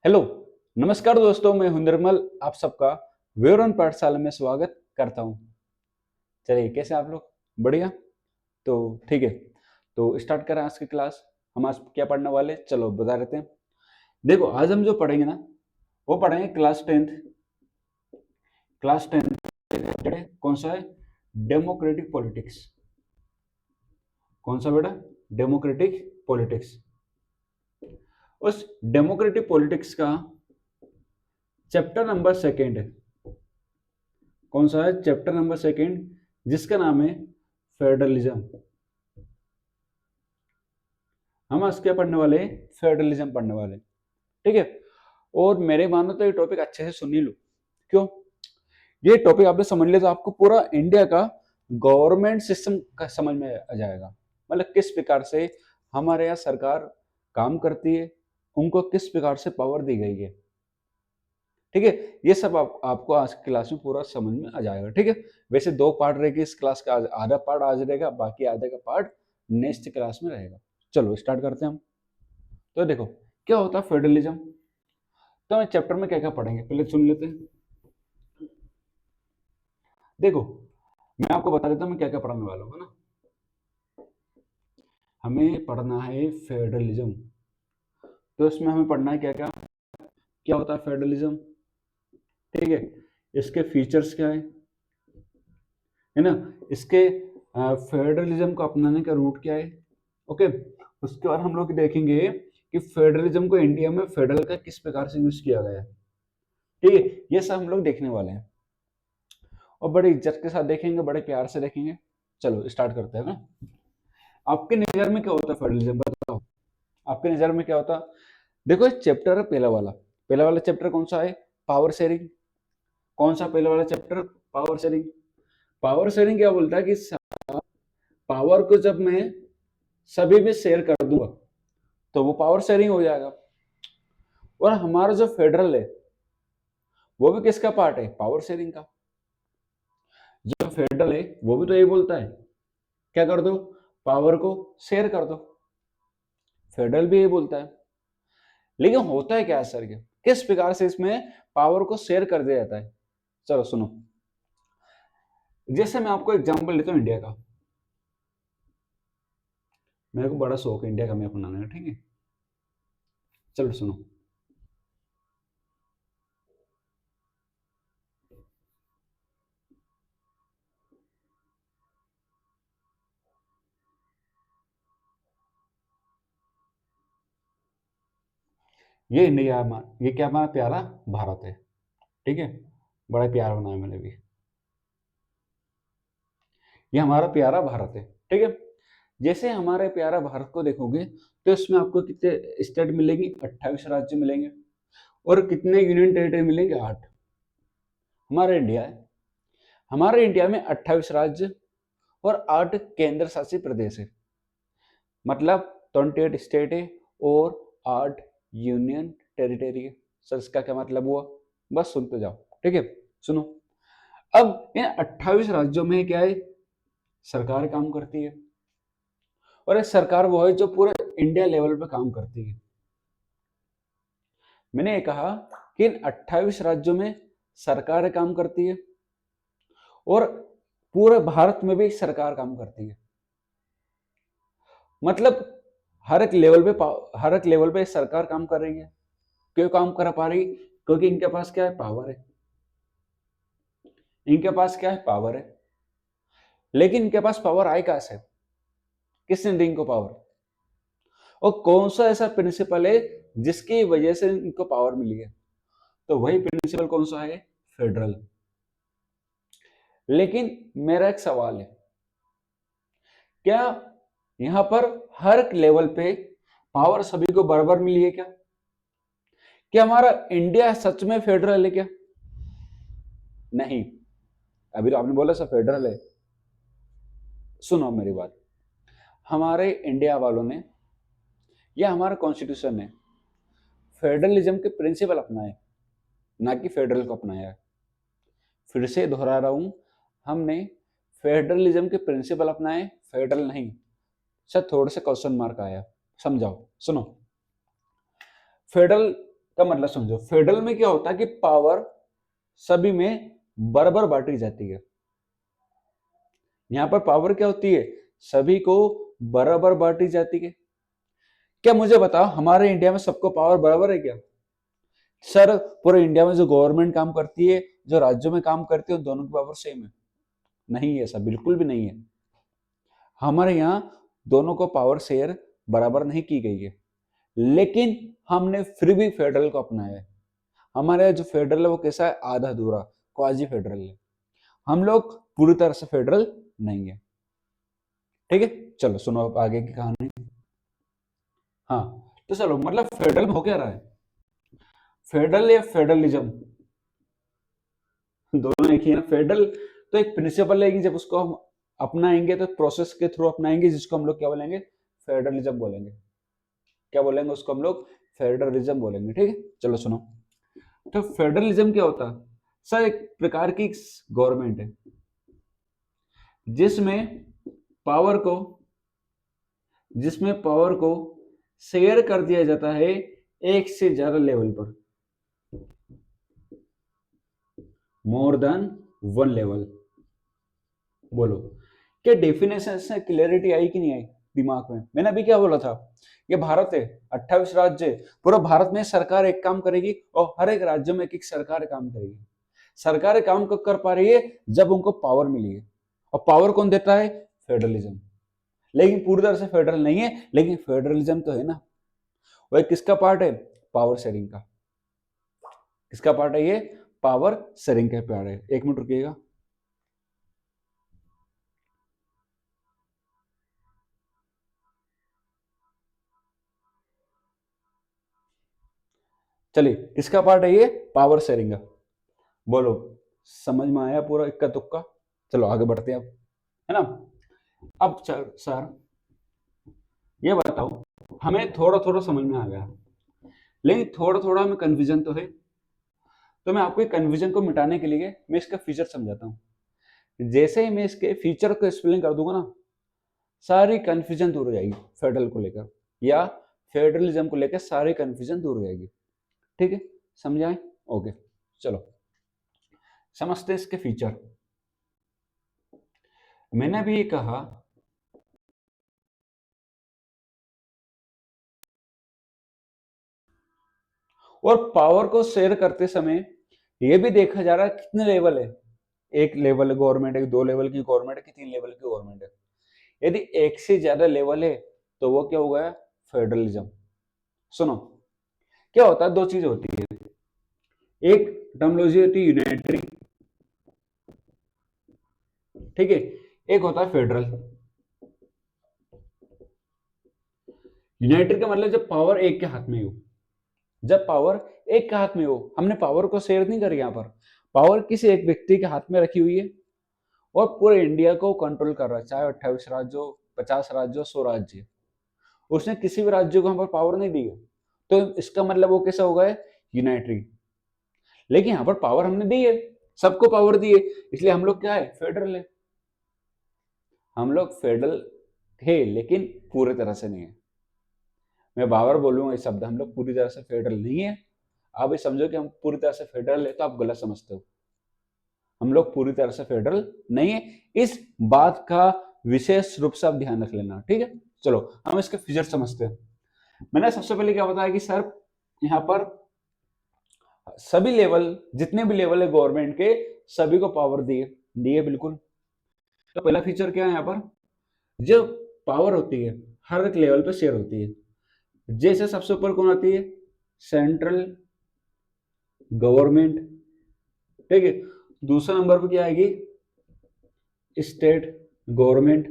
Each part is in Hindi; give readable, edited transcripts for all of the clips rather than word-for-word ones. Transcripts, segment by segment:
हेलो, नमस्कार दोस्तों, मैं हूं निर्मल। आप सबका विवरण पाठशाला में स्वागत करता हूं। चलिए, कैसे आप लोग? बढ़िया। तो ठीक है, तो स्टार्ट करें आज की क्लास। हम आज क्या पढ़ने वाले, चलो बता देते हैं। देखो, आज हम जो पढ़ेंगे ना, वो पढ़ेंगे क्लास टेंथ। कौन सा है? Democratic politics. कौन सा बेटा? Democratic politics. उस डेमोक्रेटिक पॉलिटिक्स का चैप्टर नंबर सेकेंड है। कौन सा है? चैप्टर नंबर सेकेंड, जिसका नाम है फेडरलिज्म। हम आज क्या पढ़ने वाले हैं? फेडरलिज्म पढ़ने वाले हैं। ठीक है। और मेरे मानो तो ये टॉपिक अच्छे से सुन ही लो। क्यों? ये टॉपिक आपने समझ लिया तो आपको पूरा इंडिया का गवर्नमेंट सिस्टम का समझ में आ जाएगा। मतलब किस प्रकार से हमारे यहाँ सरकार काम करती है, उनको किस प्रकार से पावर दी गई है। ठीक है। ये सब आपको आज की क्लास में पूरा समझ में आ जाएगा। ठीक है। वैसे दो पार्ट रहेगी इस क्लास का। आधा पार्ट आज रहेगा, बाकी आधे का पार्ट नेक्स्ट क्लास में रहेगा। चलो स्टार्ट करते हैं हम। तो देखो, क्या होता है फेडरलिज्म। तो हम चैप्टर में क्या क्या पढ़ेंगे पहले सुन लेते हैं। देखो, मैं आपको बता देता हूँ मैं क्या क्या पढ़ाने वाला हूँ, है ना। हमें पढ़ना है फेडरलिज्म। तो इसमें हमें पढ़ना है क्या क्या। क्या होता है फेडरलिज्म? ठीक है। इसके फीचर्स क्या है ना। इसके फेडरलिज्म को अपनाने का रूट क्या है। ओके। उसके बाद हम लोग देखेंगे कि फेडरलिज्म को इंडिया में फेडरल का किस प्रकार से यूज किया गया है। ठीक है। ये सब हम लोग देखने वाले हैं और बड़े इज्जत के साथ देखेंगे, बड़े प्यार से देखेंगे। चलो स्टार्ट करते हैं ना। आपके नजर में क्या होता है फेडरलिज्म, बताओ। आपके नजर में क्या होता? देखो, एक चैप्टर है पहला वाला। पहला वाला चैप्टर कौन सा है? Power sharing. कौन सा पहला वाला chapter? Power sharing. Power sharing क्या बोलता है कि पावर को जब मैं सभी में शेयर कर दूंगा तो वो पावर शेयरिंग हो जाएगा। और हमारा जो फेडरल है वो भी किसका पार्ट है? पावर शेयरिंग का। जो फेडरल है वो भी तो यही बोलता है, क्या कर दो? पावर को शेयर कर दो। फेडरल भी यही बोलता है। लेकिन होता है क्या सर, के किस प्रकार से इसमें पावर को शेयर कर दिया जाता है? चलो सुनो। जैसे मैं आपको एग्जांपल लेता हूँ इंडिया का। मेरे को बड़ा शौक है इंडिया का मैप बनाने का। ठीक है। चलो सुनो। ये इंडिया, ये क्या हमारा प्यारा भारत है। ठीक है। बड़ा प्यार बनाया मैंने भी। ये हमारा प्यारा भारत है। ठीक है। जैसे हमारे प्यारा भारत को देखोगे तो इसमें आपको कितने स्टेट मिलेंगे? 28 राज्य मिलेंगे। और कितने यूनियन टेरिटरी मिलेंगे? 8। हमारा इंडिया है। हमारे इंडिया में 28 राज्य और 8 केंद्र शासित प्रदेश है। मतलब 28 स्टेट है और 8 यूनियन टेरिटरी है। सर इसका क्या मतलब हुआ? बस सुनते जाओ। ठीक है। सुनो। अब इन 28 राज्यों में क्या है? सरकार काम करती है। और एक सरकार वो है जो पूरे इंडिया लेवल पे काम करती है। मैंने ये कहा कि इन 28 राज्यों में सरकार काम करती है और पूरे भारत में भी सरकार काम करती है। मतलब हर एक लेवल पे सरकार काम कर रही है। क्यों काम कर पा रही? क्योंकि इनके पास क्या है? पावर है। इनके पास क्या है? पावर है। लेकिन इनके पास पावर आए कहां से? किसने दी इनको पावर? और कौन सा ऐसा प्रिंसिपल है जिसकी वजह से इनको पावर मिली है? तो वही प्रिंसिपल कौन सा है? फेडरल। लेकिन मेरा एक सवाल है, क्या यहां पर हर एक लेवल पे पावर सभी को बराबर मिली है क्या? क्या हमारा इंडिया सच में फेडरल है क्या? नहीं। अभी तो आपने बोला सब फेडरल है। सुनो मेरी बात। हमारे इंडिया वालों ने, या हमारा कॉन्स्टिट्यूशन ने फेडरलिज्म के प्रिंसिपल अपनाए, ना कि फेडरल को अपनाया है। फिर से दोहरा रहा हूं, हमने फेडरलिज्म के प्रिंसिपल अपनाए, फेडरल नहीं। सर थोड़े से क्वेश्चन मार्क आया, समझाओ। सुनो। फेडरल का मतलब समझो, फेडरल में क्या होता है कि पावर सभी में बराबर बांटी जाती है। यहां पर पावर क्या होती है, सभी को बराबर बांटी जाती है। क्या मुझे बताओ हमारे इंडिया में सबको पावर बराबर है क्या? सर पूरे इंडिया में जो गवर्नमेंट काम करती है, जो राज्यों में काम करती है, उन दोनों की पावर सेम है? नहीं है सर, बिल्कुल भी नहीं है। हमारे यहाँ दोनों को पावर शेयर बराबर नहीं की गई है, लेकिन हमने फिर भी फेडरल को अपनाया है। हमारे यहाँ जो फेडरल है वो कैसा है, आधा अधूरा, क्वाजी फेडरल है। हम लोग पूरी तरह से फेडरल नहीं है। ठीक है, चलो सुनो अब आगे की कहानी। हाँ, तो चलो मतलब फेडरल में हो क्या रहा है, फेडरल या फेडरलिज्म दोनों एक ही है। फेडरल तो एक प्रिंसिपल है कि जब उसको हम अपनाएंगे तो प्रोसेस के थ्रू अपनाएंगे, जिसको हम लोग क्या बोलेंगे, फेडरलिज्म बोलेंगे। क्या बोलेंगे उसको हम लोग, फेडरलिज्म बोलेंगे। ठीक है, चलो सुनो। तो फेडरलिज्म क्या होता है सर, एक प्रकार की गवर्नमेंट है जिसमें पावर को जिसमें पावर को शेयर कर दिया जाता है एक से ज्यादा लेवल पर, मोर देन वन लेवल। बोलो क्या डेफिनेशन से क्लियरिटी आई कि नहीं आई दिमाग में? मैंने अभी क्या बोला था, ये भारत है, 28 राज्य है, पूरा भारत में सरकार एक काम करेगी और हर एक राज्य में एक एक सरकार काम करेगी। सरकार काम कब कर पा रही है, जब उनको पावर मिली है। और पावर कौन देता है, फेडरलिज्म। लेकिन पूरी तरह से फेडरल नहीं है, लेकिन फेडरलिज्म तो है ना। वह किसका पार्ट है, पावर शेयरिंग का। किसका पार्ट है ये, पावर शेयरिंग का पार्ट है। एक मिनट रुकिएगा। चलिए, किसका पार्ट है ये, पावर शेयरिंग का। बोलो समझ में आया पूरा इक्का तुक्का? चलो आगे बढ़ते हैं अब, है ना। अब सर ये बताओ, हमें थोड़ा थोड़ा समझ में आ गया, लेकिन थोड़ा थोड़ा हमें कंफ्यूजन तो है। तो मैं आपको कंफ्यूजन को मिटाने के लिए मैं इसका फीचर समझाता हूँ। जैसे ही मैं इसके फीचर को एक्सप्लेन कर दूंगा ना, सारी कंफ्यूजन दूर हो जाएगी फेडरल को लेकर, या फेडरलिज्म को लेकर सारी कंफ्यूजन दूर हो जाएगी। ठीक है, समझाएं? ओके, चलो समझते हैं इसके फीचर। मैंने भी ये कहा और पावर को शेयर करते समय ये भी देखा जा रहा है कितने लेवल है। एक लेवल गवर्नमेंट है, दो लेवल की गवर्नमेंट है, कि तीन लेवल की गवर्नमेंट है। यदि एक से ज्यादा लेवल है तो वो क्या हो गया, फेडरलिज्म। सुनो क्या होता है, दो चीज होती है। एक टर्मिनोलॉजी होती है यूनाइटरी, ठीक है। एक होता है फेडरल। यूनाइटेड का मतलब जब पावर एक के हाथ में हो, जब पावर एक के हाथ में हो। हमने पावर को शेयर नहीं करी, यहाँ पर पावर किसी एक व्यक्ति के हाथ में रखी हुई है और पूरे इंडिया को कंट्रोल कर रहा है, चाहे 28 राज्य हो, 50 राज्य हो, 100 राज्य। उसने किसी भी राज्य को यहाँ पर पावर नहीं दी है, तो इसका मतलब वो कैसा होगा, यूनाइटरी। लेकिन यहाँ पर पावर हमने दी है, सबको पावर दी है, इसलिए हम लोग क्या है, फेडरल है। हम लोग फेडरल है, लेकिन पूरे तरह से नहीं है। मैं बार बार बोलूंगा ये शब्द, हम लोग पूरी तरह से फेडरल नहीं है। आप ये समझो कि हम पूरी तरह से फेडरल है तो आप गलत समझते हो। हम लोग पूरी तरह से फेडरल नहीं है, इस बात का विशेष रूप से आप ध्यान रख लेना। ठीक है, चलो हम इसके फीचर समझते हैं। मैंने सबसे पहले क्या बताया कि सर यहाँ पर सभी लेवल, जितने भी लेवल है गवर्नमेंट के, सभी को पावर दिए बिल्कुल। तो पहला फीचर क्या है, यहाँ पर जो पावर होती है हर एक लेवल पे शेयर होती है। जैसे सबसे ऊपर कौन आती है, सेंट्रल गवर्नमेंट, ठीक है। दूसरा नंबर पे क्या आएगी, स्टेट गवर्नमेंट,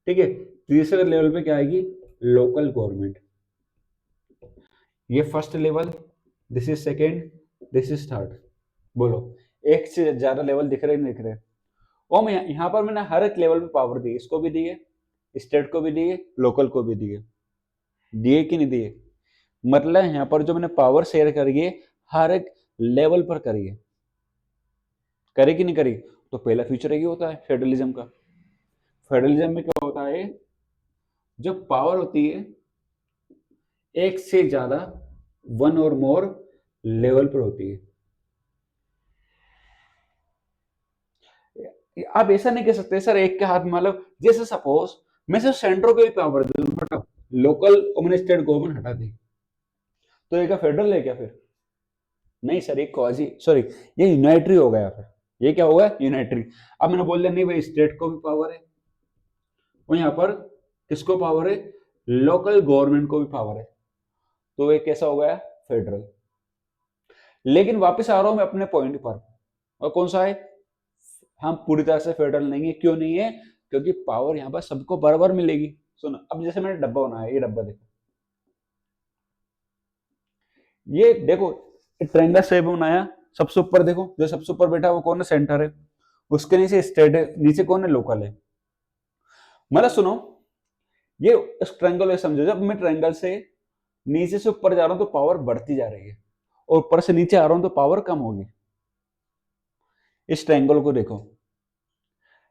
ठीक है। तीसरे लेवल पे क्या आएगी, लोकल गवर्नमेंट। ये first level, this is second, this is third. बोलो एक से ज्यादा लेवल दिख रहे नहीं दिख रहे? और मैं यहाँ पर मैंने हर एक लेवल पे पावर दी, इसको भी दी है, स्टेट को भी दी है, लोकल को भी दी है। दिए कि नहीं दिए? मतलब यहाँ पर जो मैंने पावर शेयर करी है हर एक लेवल पर करी है, करे कि नहीं करी? तो पहला फीचर ये होता है फेडरलिज्म का। फेडरलिज्म में क्या होता है, जो पावर होती है एक से ज्यादा वन और मोर लेवल पर होती है। आप ऐसा नहीं कह सकते सर एक के हाथ में, मतलब जैसे सपोज मैं सिर्फ सेंटर को ही पावर दे दूं, हटा लोकल स्टेट गवर्नमेंट हटा दी, तो ये क्या फेडरल है क्या फिर? नहीं सर, ये क्वाजी सॉरी, ये यूनाइटरी हो गया फिर। ये क्या होगा? यूनाइटरी। अब मैंने बोल दिया नहीं भाई स्टेट को भी पावर है, और यहाँ पर किसको पावर है? लोकल गवर्नमेंट को भी पावर है, तो ये कैसा हो गया? फेडरल। लेकिन वापस आ रहा हूं मैं अपने पॉइंट पर, और कौन सा है? हम पूरी तरह से फेडरल नहीं है। क्यों नहीं है? क्योंकि पावर यहाँ पर सबको बराबर मिलेगी। सुनो, अब जैसे मैंने डब्बा बनाया, ये डब्बा देखो, ये देखो ट्रायंगल शेप बनाया। सबसे ऊपर देखो, जो सबसे ऊपर बैठा है वो कौन है? सेंटर है। उसके नीचे स्टेट है, नीचे कौन है? लोकल है। मतलब सुनो, ये इस ट्रायंगल को समझो, जब मैं ट्रायंगल से नीचे से ऊपर जा रहा हूं तो पावर बढ़ती जा रही है, और ऊपर से नीचे आ रहा हूं तो पावर कम होगी। इस ट्रायंगल को देखो,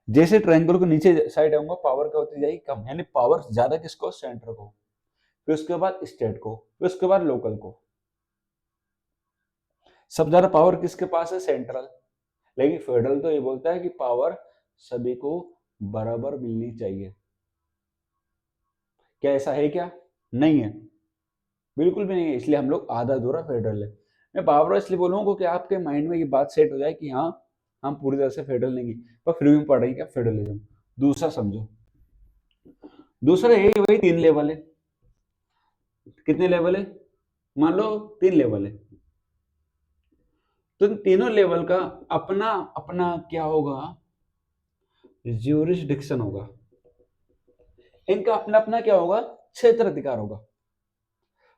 जैसे ट्रायंगल को नीचे साइड आऊंगा पावर क्या होती जाएगी? कम, यानी पावर ज्यादा किसको? सेंटर को, फिर उसके बाद स्टेट को, फिर उसके बाद लोकल को। सब ज्यादा पावर किसके पास है? सेंट्रल। लेकिन फेडरल तो ये बोलता है कि पावर सभी को बराबर मिलनी चाहिए। क्या ऐसा है क्या? नहीं है, बिल्कुल भी नहीं है। इसलिए हम लोग आधा अधूरा फेडरल है। मैं बार बार इसलिए बोलूंगा कि आपके माइंड में ये बात सेट हो जाए कि हाँ हम पूरी तरह से फेडरल नहीं, पर फिर भी पढ़ रहे हैं क्या? फेडरलिज्म। दूसरा समझो, दूसरा ये वही 3 लेवल है। कितने लेवल है? मान लो 3 लेवल है, तो इन तीनों लेवल का अपना अपना क्या होगा? ज्यूरिसडिक्शन होगा। इनका अपना अपना क्या होगा? क्षेत्र अधिकार होगा।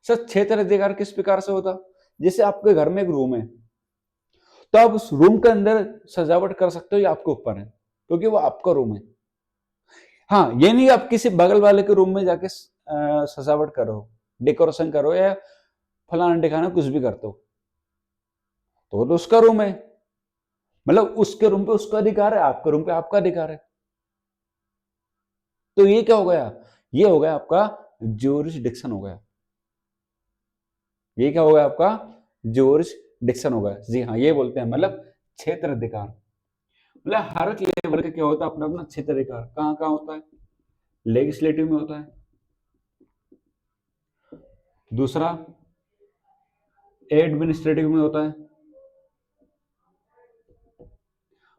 सर क्षेत्र अधिकार किस प्रकार से होता? जैसे आपके घर में एक रूम है, तो आप उस रूम के अंदर सजावट कर सकते हो, ये आपके ऊपर है, क्योंकि वो आपका रूम है। हाँ, ये नहीं आप किसी बगल वाले के रूम में जाके सजावट करो, डेकोरेशन करो, या फलाना ढिकाना कुछ भी करते हो, तो उसका रूम है। मतलब उसके रूम पे उसका अधिकार है, आपके रूम पे आपका अधिकार है। तो ये क्या हो गया? ये हो गया आपका ज्यूरिसडिक्शन हो गया। ये क्या हो गया आपका? ज्यूरिसडिक्शन हो गया। जी हाँ, ये बोलते हैं मतलब क्षेत्र अधिकार। मतलब हर एक लेवल का क्या होता है? अपना अपना क्षेत्र अधिकार। कहाँ कहाँ होता है? लेजिस्लेटिव में होता है, दूसरा एडमिनिस्ट्रेटिव में होता है,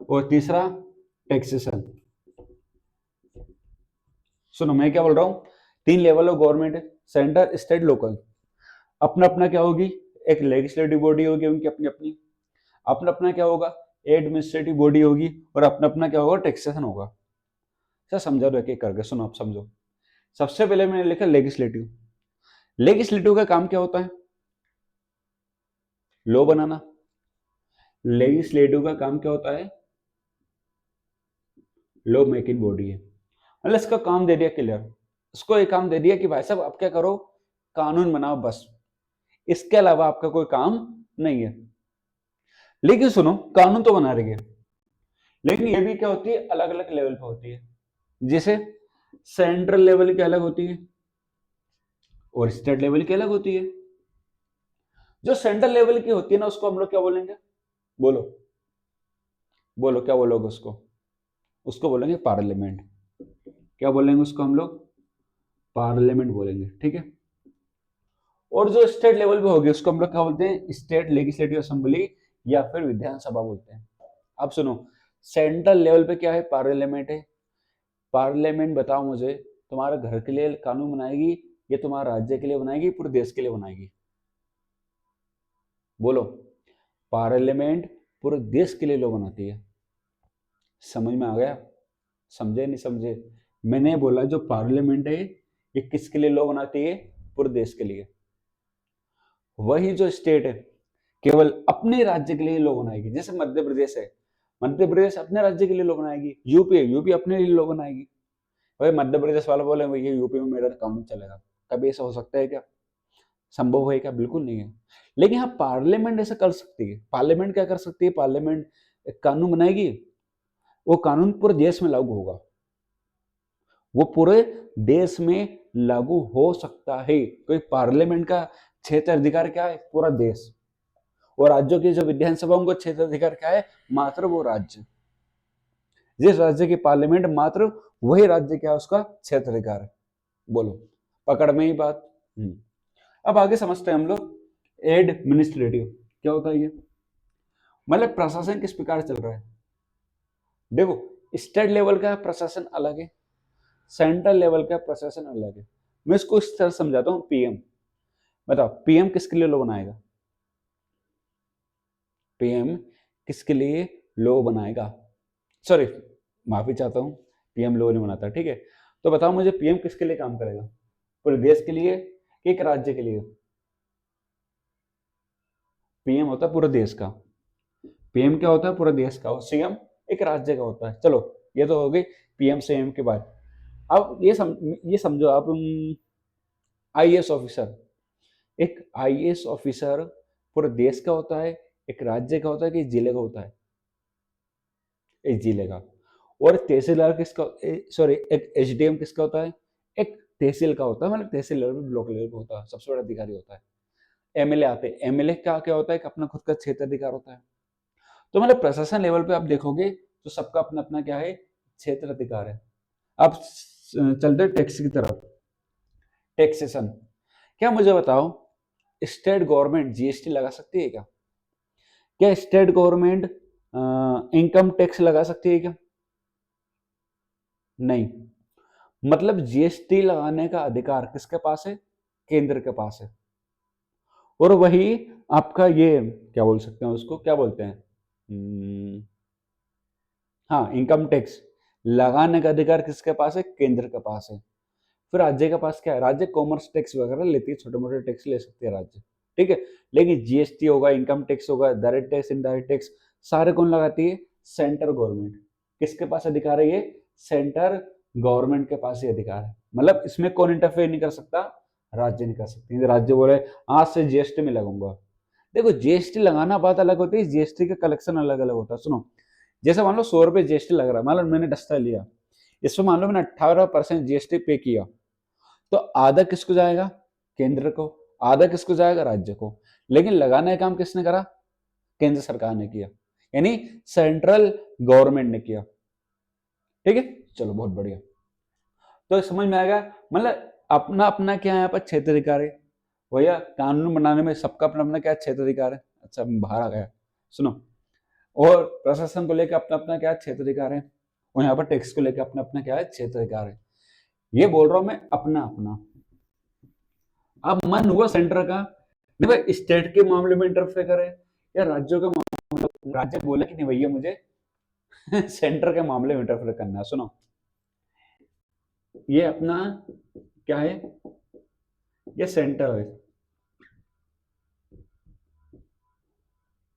और तीसरा टैक्सेशन। सुनो मैं क्या बोल रहा हूँ, 3 लेवल ऑफ गवर्नमेंट है, सेंटर स्टेट लोकल। अपना अपना क्या होगी? एक लेजिस्लेटिव बॉडी होगी उनकी अपनी अपनी, अपना अपना क्या होगा? एडमिनिस्ट्रेटिव बॉडी होगी, और अपना अपना क्या होगा? टैक्सेशन होगा। सर समझा दो एक एक करके, सुनो आप समझो। सबसे पहले मैंने लिखा लेजिस्लेटिव। लेजिस्लेटिव का काम क्या होता है? लॉ बनाना। लेजिस्लेटिव का काम क्या होता है? लॉ मेकिंग बॉडी है। मतलब इसका काम दे दिया क्लियर, इसको एक काम दे दिया कि भाई साहब आप क्या करो? कानून बनाओ बस, इसके अलावा आपका कोई काम नहीं है। लेकिन सुनो, कानून तो बना रही है, लेकिन ये भी क्या होती है? अलग अलग लेवल पे होती है। जैसे सेंट्रल लेवल की अलग होती है, और स्टेट लेवल की अलग होती है। जो सेंट्रल लेवल की होती है ना, उसको हम लोग क्या बोलेंगे? बोलो, बोलो क्या बोलोगे उसको? उसको बोलेंगे पार्लियामेंट। क्या बोलेंगे उसको हम लोग? पार्लियामेंट बोलेंगे, ठीक है। और जो स्टेट लेवल पे होगी उसको हम लोग क्या बोलते हैं? स्टेट लेजिस्लेटिव असेंबली, या फिर विधानसभा बोलते हैं। अब सुनो, सेंट्रल लेवल पे क्या है? पार्लियामेंट है। पार्लियामेंट बताओ मुझे, तुम्हारे घर के लिए कानून बनाएगी, या तुम्हारे राज्य के लिए बनाएगी, पूरे देश के लिए बनाएगी? बोलो। पार्लियामेंट पूरे देश के लिए लॉ बनाती है। समझ में आ गया? समझे नहीं समझे? मैंने बोला जो पार्लियामेंट है ये किसके लिए लॉ बनाती है? पूरे देश के लिए। वही जो स्टेट है केवल अपने राज्य के लिए लॉ बनाएगी। जैसे मध्य प्रदेश है, मध्य प्रदेश अपने राज्य के लिए लॉ बनाएगी। यूपी है, यूपी अपने लिए लॉ बनाएगी। भाई मध्य प्रदेश वाले बोले भैया यूपी में मेरा कानून चलेगा, कभी ऐसा हो सकता है क्या? संभव है क्या? बिल्कुल नहीं है। लेकिन हाँ, पार्लियामेंट ऐसा कर सकती है। पार्लियामेंट क्या कर सकती है? पार्लियामेंट एक कानून बनाएगी, वो कानून पूरे देश में लागू होगा, वो पूरे देश में लागू हो सकता है, क्योंकि पार्लियामेंट का क्षेत्राधिकार क्या है? पूरा देश। और राज्यों की जो विधानसभा उनको क्षेत्राधिकार क्या है? मात्र वो राज्य। जिस राज्य की पार्लियामेंट मात्र वही राज्य क्या है उसका क्षेत्राधिकार है। बोलो, पकड़ में ही बात। अब आगे समझते हैं हम लोग एडमिनिस्ट्रेटिव क्या होता है ये। मतलब प्रशासन किस प्रकार चल रहा है। देखो, स्टेट लेवल का प्रशासन अलग है, सेंट्रल लेवल का प्रशासन अलग है। मैं इसको इस तरह समझाता हूँ। पीएम, बताओ पीएम किसके लिए लॉ बनाएगा? पीएम किसके लिए लॉ बनाएगा? सॉरी, माफी चाहता हूँ, पीएम लॉ नहीं बनाता, ठीक है। तो बताओ मुझे, पीएम किसके लिए काम करेगा? पूरे देश के लिए कि एक राज्य के लिए? पीएम होता है पूरे देश का। पीएम क्या होता है? पूरे देश का। और सीएम एक राज्य का होता है। चलो, ये तो हो गई पीएम सीएम की बात। अब ये समझो आप, आईएएस ऑफिसर, एक आईएएस ऑफिसर पूरे देश का होता है, एक राज्य का होता है कि जिले का होता है? एक जिले का। और तहसीलदार किसका, सॉरी, एक एसडीएम किसका होता है? एक तहसील का होता है। मतलब तहसील लेवल पे, ब्लॉक लेवल पे होता है, सबसे बड़ा अधिकारी होता है। एमएलए आते हैं, एमएलए का क्या होता है कि अपना खुद का क्षेत्र अधिकार होता है। तो मतलब प्रशासन लेवल पे आप देखोगे तो सबका अपना अपना क्या है? क्षेत्र अधिकार है। अब चलते हैं टैक्स की तरफ। टैक्सेशन, क्या मुझे बताओ, स्टेट गवर्नमेंट जीएसटी लगा सकती है क्या? क्या स्टेट गवर्नमेंट इनकम टैक्स लगा सकती है क्या? नहीं। मतलब जीएसटी लगाने का अधिकार किसके पास है? केंद्र के पास है। और वही आपका ये क्या बोल सकते हैं, उसको क्या बोलते हैं, हाँ, इनकम टैक्स लगाने का अधिकार किसके पास है? केंद्र के पास है। फिर राज्य के पास क्या है? राज्य कॉमर्स टैक्स वगैरह लेती है, छोटे मोटे टैक्स ले सकते हैं राज्य, ठीक है। लेकिन जीएसटी होगा, इनकम टैक्स होगा, डायरेक्ट टैक्स, इनडायरेक्ट टैक्स, सारे कौन लगाती है? Central government. किसके पास अधिकार है ये? सेंटर गवर्नमेंट के पास ही अधिकार है। मतलब इसमें कौन इंटरफेयर नहीं कर सकता? राज्य नहीं कर सकते। राज्य बोले आज से जीएसटी में लगाऊंगा। देखो, जीएसटी लगाना बात अलग होती है, जीएसटी का कलेक्शन अलग अलग होता है। सुनो, जैसे मान लो 100 रुपए जीएसटी लग रहा है, मान लो मैंने दस्ता लिया, इसमें मान लो मैंने 18% जीएसटी पे किया, तो आधा किसको जाएगा? केंद्र को। आधा किसको जाएगा? राज्य को। लेकिन लगाने का काम किसने करा? केंद्र सरकार ने किया, यानी सेंट्रल गवर्नमेंट ने किया, ठीक है। चलो, बहुत बढ़िया। तो समझ में आएगा, मतलब अपना अपना क्या है यहाँ पर क्षेत्राधिकार है। भैया कानून बनाने में सबका अपना अपना क्या क्षेत्राधिकार है। अच्छा, बाहर आ गया, सुनो। और प्रशासन को लेकर अपना अपना क्या क्षेत्राधिकार है, और यहाँ पर टैक्स को लेकर अपना अपना क्या है? क्षेत्राधिकार है। ये बोल रहा हूं मैं, अपना अपना। अब मन हुआ सेंटर का, देखो स्टेट के मामले में इंटरफेयर करे या राज्यों के मामले, राज्य बोले कि नहीं भैया मुझे सेंटर के मामले में इंटरफेयर करना है। सुनो, ये अपना क्या है? ये सेंटर है,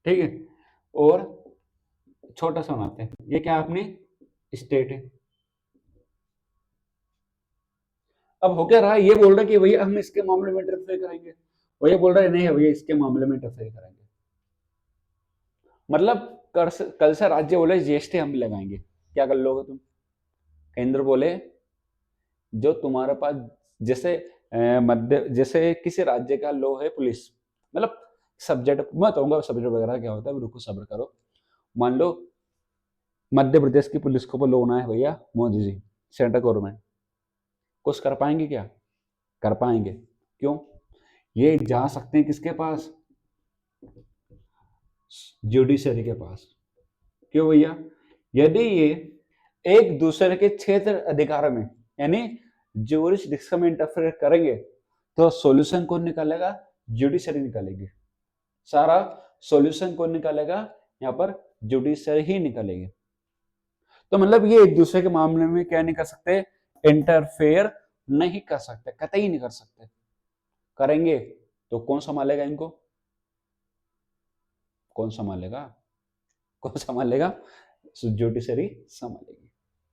ठीक है। और छोटा सा बनाते हैं, ये क्या अपनी स्टेट है। अब हो क्या रहा है? ये बोल रहा है कि भैया हम इसके मामले में इंटरफेयर करेंगे, और ये बोल रहा है नहीं है भैया इसके मामले में इंटरफेयर करेंगे। मतलब कल से राज्य बोले जीएसटी हम लगाएंगे, क्या कर लोगे तुम? केंद्र बोले जो तुम्हारे पास, जैसे मध्य, जैसे किसी राज्य का लॉ है पुलिस, मतलब सब्जेक्ट मैं कहूंगा, सब्जेक्ट वगैरह क्या होता है, रुको सब्र करो। मान लो मध्य प्रदेश की पुलिस को लॉ होना है भैया, मोदी जी, सेंट्रल गवर्नमेंट, कुछ कर पाएंगे क्या? कर पाएंगे। क्यों? ये जा सकते हैं किसके पास? जुडिशरी के पास। क्यों भैया? यदि ये एक दूसरे के क्षेत्र अधिकार में, यानी ज्यूरिसडिक्शन में इंटरफेयर करेंगे, तो सॉल्यूशन कौन निकालेगा? जुडिशरी निकालेगी। सारा सॉल्यूशन कौन निकालेगा? यहाँ पर जुडिशरी ही निकालेगी। तो मतलब ये एक दूसरे के मामले में क्या नहीं कर सकते? इंटरफेयर नहीं कर सकते, कतई नहीं कर सकते। करेंगे तो कौन संभालेगा इनको? कौन संभालेगा? कौन संभालेगा? जुडिशरी संभालेगी,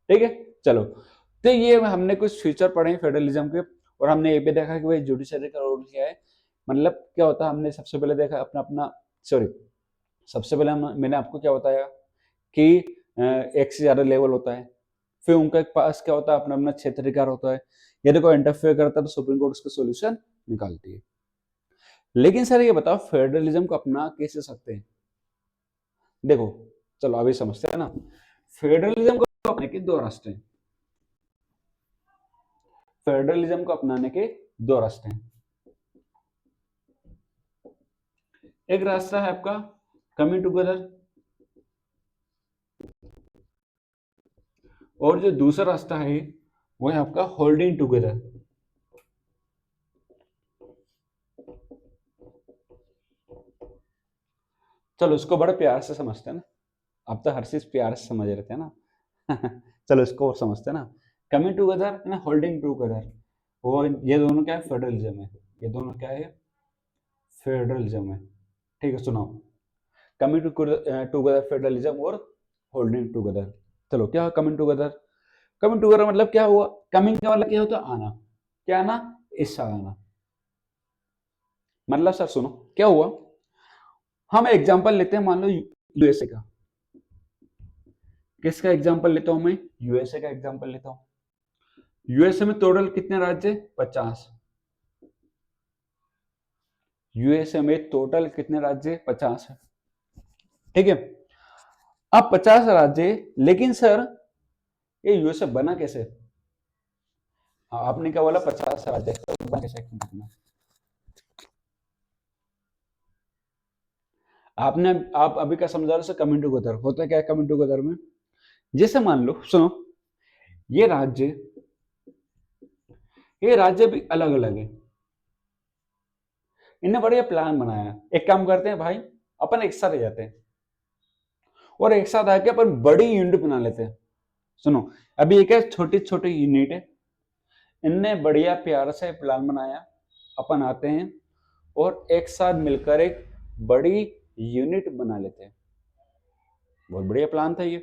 ठीक है। चलो, तो ये हमने कुछ फीचर पढ़े फेडरलिज्म के, और हमने ये भी देखा कि भाई जुडिशरी का रोल क्या है। मतलब क्या होता है, हमने सबसे पहले देखा अपना अपना, सॉरी, सबसे पहले मैंने आपको क्या बताया कि एक से ज्यादा लेवल होता है, फिर उनका पास क्या होता है? अपना अपना क्षेत्राधिकार होता है। यदि कोई इंटरफेयर करता है तो सुप्रीम कोर्ट उसका सोल्यूशन निकालती है। लेकिन सर ये बताओ फेडरलिज्म को अपना कैसे सकते हैं? देखो, चलो अभी समझते हैं ना। फेडरलिज्म को अपने के दो रास्ते हैं। फेडरलिज्म को अपनाने के दो रास्ते हैं। एक रास्ता है आपका कमिंग टुगेदर, और जो दूसरा रास्ता है वो है आपका होल्डिंग टुगेदर। चलो इसको बड़े प्यार से समझते हैं ना, आप तो हर चीज प्यार से समझ रहे थे ना। चलो इसको और समझते हैं ना। कमिंग टुगेदर ना होल्डिंग टुगेदर, वो ये दोनों क्या है? फेडरलिज्म है। ये दोनों क्या है? फेडरलिज्म है। ठीक है, सुनाओ। कमिंग टुगेदर फेडरलिज्म और होल्डिंग टुगेदर। चलो क्या कमिंग टुगेदर? कमिंग टुगेदर मतलब क्या हुआ? कमिंग का मतलब क्या होता है? आना। क्या आना? इस साल आना। मतलब सर सुनो, क्या हुआ, हम एग्जांपल लेते हैं, मान लो यूएसए का। किसका एग्जांपल लेता हूं मैं? यूएसए का एग्जांपल लेता हूं। यूएसए में टोटल कितने राज्य? 50। यूएसए में टोटल कितने राज्य? 50 है। ठीक है, अब 50 राज्य, लेकिन सर ये यूएसए बना कैसे? हाँ, आपने क्या बोला? 50 राज्य तो बना कैसे? आपने, आप अभी का समझा रहे कमिंग टुगेदर होता क्या है? कमिंग टुगेदर में जैसे मान लो, सुनो, ये राज्य, ये राज्य भी अलग अलग है। इन्हें बढ़िया प्लान बनाया। एक काम करते हैं भाई, अपन एक साथ रह जाते हैं और एक साथ आके अपन बड़ी यूनिट बना लेते हैं। सुनो, अभी एक है छोटी छोटी यूनिट है, इनने बढ़िया प्यार से प्लान बनाया, अपन आते हैं और एक साथ मिलकर एक बड़ी यूनिट बना लेते हैं। बहुत बढ़िया प्लान था ये।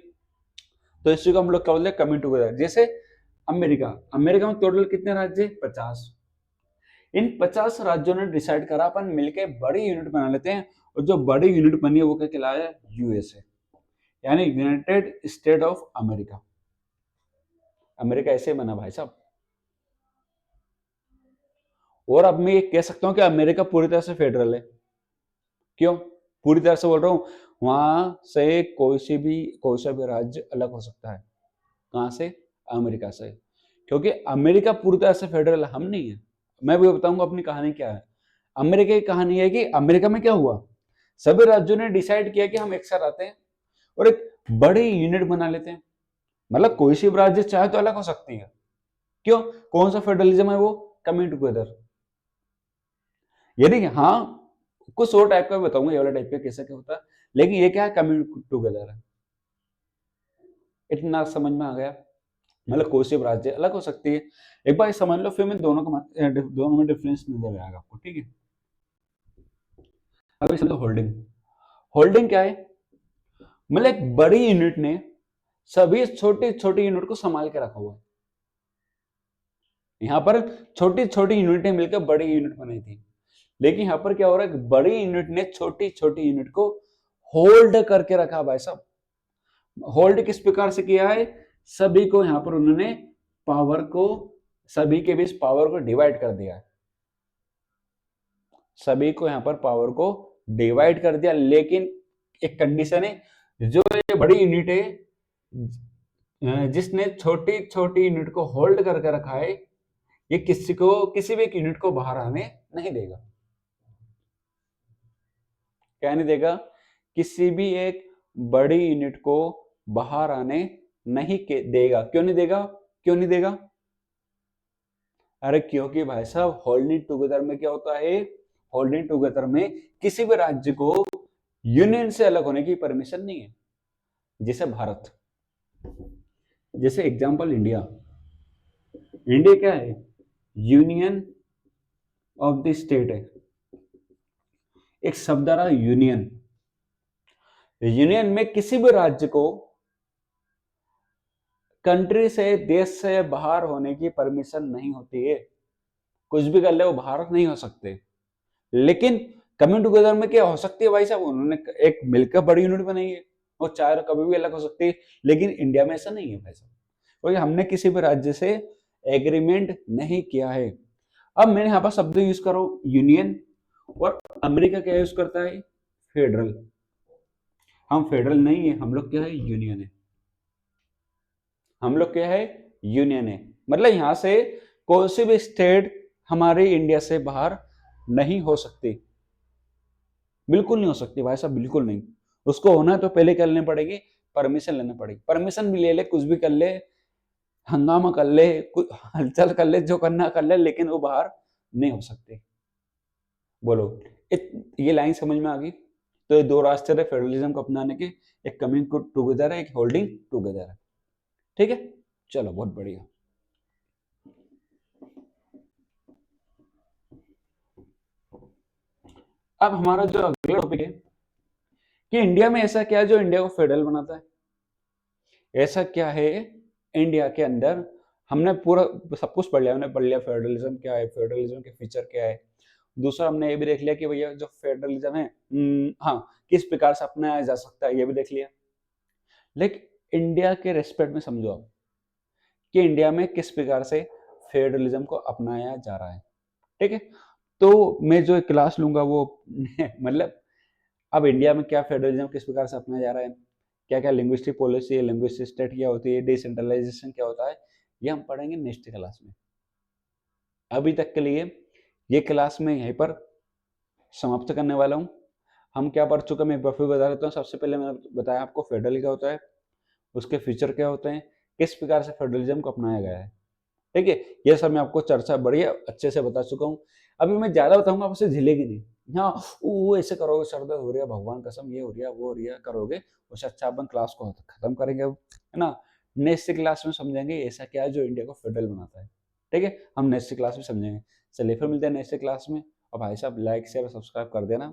तो इसी को हम लोग क्या बोलते हैं? Coming together. जैसे अमेरिका, अमेरिका में टोटल कितने राज्य? 50। इन 50 राज्यों ने डिसाइड करा अपन मिलके बड़ी यूनिट बना लेते हैं, और जो बड़ी यूनिट बनी है वो क्या कहलाया? यूएसए, यानी United state of America. America ऐसे बना भाई साहब। और अब मैं ये कह सकता हूं कि अमेरिका पूरी तरह से फेडरल है। क्यों पूरी तरह से बोल रहा हूं? वहां से कोई सा भी राज्य अलग हो सकता है। कहां से? अमेरिका से। क्योंकि अमेरिका पूरी तरह से फेडरल, हम नहीं है। मैं भी बताऊंगा अपनी कहानी क्या है। अमेरिका की कहानी है कि अमेरिका में क्या हुआ, सभी राज्यों ने डिसाइड किया कि हम एक साथ आते हैं और एक बड़ी यूनिट बना लेते हैं। मतलब कोई सी भी राज्य चाहे तो अलग हो सकती है। क्यों? कौन सा फेडरलिज्म है वो? Coming together. यदि हाँ, कुछ और टाइप का बताऊंगा, ये वाला टाइप का कैसा क्या होता है, लेकिन ये क्या है? कमिंग टुगेदर है। इतना समझ में आ गया? मतलब कोई सी भी राज्य अलग हो सकती है। एक बार समझ लो, फिर मैं दोनों में डिफरेंस नजर आएगा आपको। ठीक है, अभी समझो होल्डिंग। होल्डिंग क्या है? मतलब एक बड़ी यूनिट ने सभी छोटी छोटी यूनिट को संभाल के रखा हुआ है। यहां पर छोटी छोटी यूनिटें मिलकर बड़ी यूनिट बनाई थी, लेकिन यहां पर क्या हो रहा है? बड़ी यूनिट ने छोटी छोटी यूनिट को होल्ड करके रखा भाई साहब। होल्ड किस प्रकार से किया है? सभी को यहां पर उन्होंने पावर को, सभी के बीच पावर को डिवाइड कर दिया है। सभी को यहां पर पावर को डिवाइड कर दिया, लेकिन एक कंडीशन है, जो ये बड़ी यूनिट है जिसने छोटी छोटी यूनिट को होल्ड करके रखा है, ये किसी भी एक यूनिट को बाहर आने नहीं देगा। क्या नहीं देगा? किसी भी एक बड़ी यूनिट को बाहर आने नहीं देगा। क्यों नहीं देगा? क्यों नहीं देगा? अरे क्योंकि भाई साहब होल्डिंग टुगेदर में क्या होता है? होल्डिंग टुगेदर में किसी भी राज्य को यूनियन से अलग होने की परमिशन नहीं है। जैसे भारत, जैसे एग्जांपल इंडिया। इंडिया क्या है? यूनियन ऑफ द स्टेट है। एक शब्द आ रहा है यूनियन। यूनियन में किसी भी राज्य को कंट्री से, देश से बाहर होने की परमिशन नहीं होती है। कुछ भी कर ले, वो बाहर नहीं हो सकते। लेकिन कमिंग टुगेदर में क्या हो सकती है भाई साहब? उन्होंने एक मिलकर बड़ी यूनिट बनाई है, और चाहे तो कभी भी अलग हो सकती है। लेकिन इंडिया में ऐसा नहीं है भाई साहब, क्योंकि हमने किसी भी राज्य से एग्रीमेंट नहीं किया है। अब मैंने यहां पर शब्द यूज करो यूनियन, और अमेरिका क्या यूज करता है, फेडरल। हम फेडरल नहीं है, हम लोग क्या है, यूनियन है। हम लोग क्या है, यूनियन है। मतलब यहां से कोई सी भी स्टेट हमारे इंडिया से बाहर नहीं हो सकती, बिल्कुल नहीं हो सकती भाई साहब, बिल्कुल नहीं। उसको होना है तो पहले क्या लेनी पड़ेगी, परमिशन लेनी पड़ेगी। परमिशन भी ले ले, कुछ भी कर ले, हंगामा कर ले, कुछ हलचल कर ले, जो करना कर ले, लेकिन वो बाहर नहीं हो सकती। बोलो, ये लाइन समझ में आ गई। तो ये दो रास्ते थे फेडरलिज्म को अपनाने के, एक कमिंग टुगेदर है, एक होल्डिंग टुगेदर है। ठीक है, चलो बहुत बढ़िया। अब हमारा जो अगला टॉपिक है कि इंडिया में ऐसा क्या है जो इंडिया को फेडरल बनाता है। ऐसा क्या है इंडिया के अंदर, हमने पूरा सब कुछ पढ़ लिया, हमने पढ़ लिया फेडरलिज्म क्या है, फेडरलिज्म के फीचर क्या है। दूसरा हमने ये भी देख लिया कि भैया जो फेडरलिज्म है, हाँ, किस प्रकार से अपनाया जा सकता है, ये भी देख लिया। लेकिन इंडिया के रेस्पेक्ट में समझो आप कि इंडिया में किस प्रकार से फेडरलिज्म को अपनाया जा रहा है। ठीक है, तो मैं जो क्लास लूंगा वो मतलब अब इंडिया में क्या फेडरलिज्म किस प्रकार से अपनाया जा रहा है, क्या क्या लिंग्विस्टिक पॉलिसी है, लिंग्विस्टिक स्टेट क्या होती है, डिसेंट्रलाइजेशन क्या होता है, ये हम पढ़ेंगे नेक्स्ट क्लास में। अभी तक के लिए ये क्लास में यहीं पर समाप्त करने वाला हूँ। हम क्या पढ़ चुके हैं मैं एक बार फिर बता देता हूँ। सबसे पहले मैंने बताया आपको फेडरल क्या होता है, उसके फीचर क्या होते हैं, किस प्रकार से फेडरलिज्म को अपनाया गया है। ठीक है, ये सब मैं आपको चर्चा बढ़िया अच्छे से बता चुका हूँ। अभी मैं ज्यादा बताऊंगा, आपसे झिलेगी नहीं। हाँ, वो ऐसे करोगे, सर दर्द हो रहा है, भगवान कसम, ये हो रहा वो हो रहा करोगे, उससे अच्छा अपन क्लास को खत्म करेंगे अब, है ना। नेक्स्ट क्लास में समझेंगे ऐसा क्या है जो इंडिया को फेडरल बनाता है। ठीक है, हम नेक्स्ट क्लास में समझेंगे। चलिए फिर मिलते हैं नेक्स्ट क्लास में। और भाई साहब लाइक शेयर सब्सक्राइब कर देना,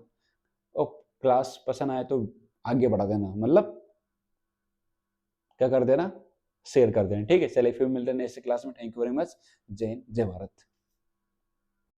और क्लास पसंद आए तो आगे बढ़ा देना, मतलब क्या कर देना, शेयर कर देना। ठीक है, चलिए फिर मिलते हैं नेक्स्ट क्लास में। Thank you very much. जय हिंद, जय भारत।